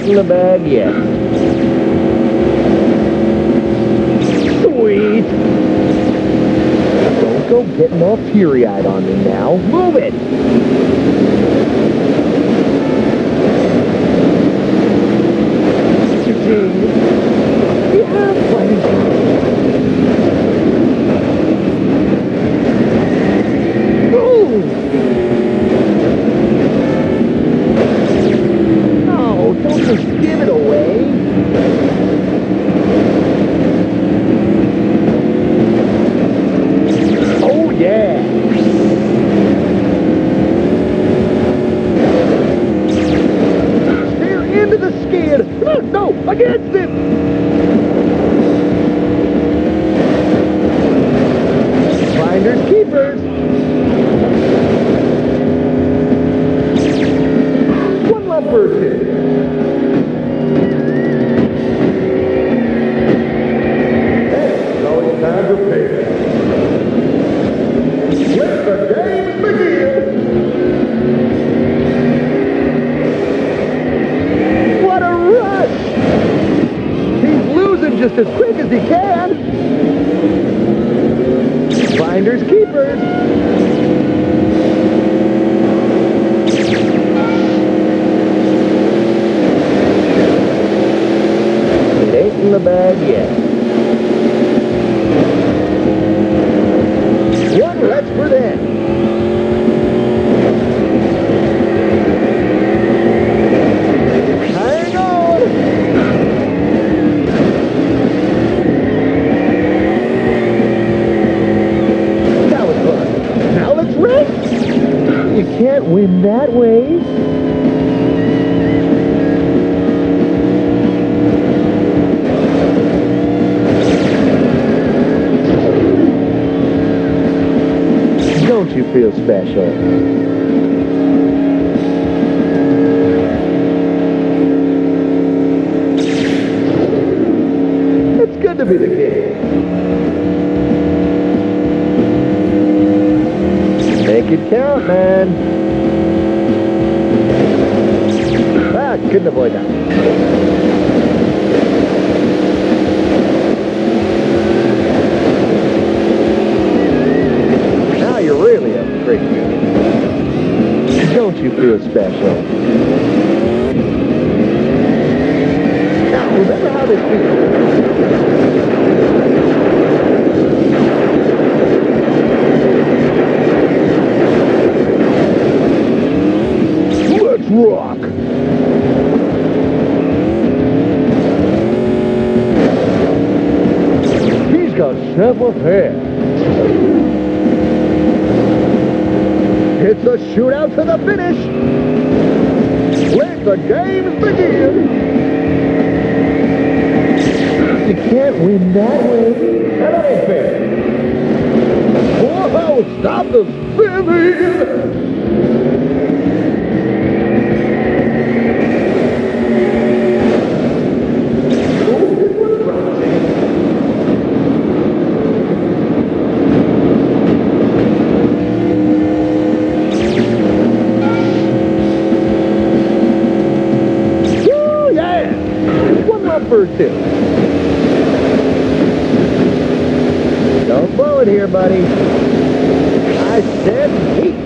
In the bag yet. Sweet. Don't go getting all teary-eyed on me now. Move it. Yeah, buddy. Don't just give it away. Oh, yeah. Steer into the skid. No, against it. Finders keepers. One left person. Time to pay. Let the games begin. What a rush! He's losing just as quick as he can. Finders keepers. It ain't in the bag yet. One left for them. Hang on. That was fun. Now let's race. You can't win that way. Don't you feel special? It's good to be the kid. Make it count, man. Ah, couldn't avoid that. You're really a freak. Don't you feel special? Now, remember how this feels. Let's rock! He's got several hair. It's a shootout to the finish. Let the games begin. You can't win that way. That ain't fair. Whoa, stop the spinning. Number 2. Don't blow it here, buddy. I said heat.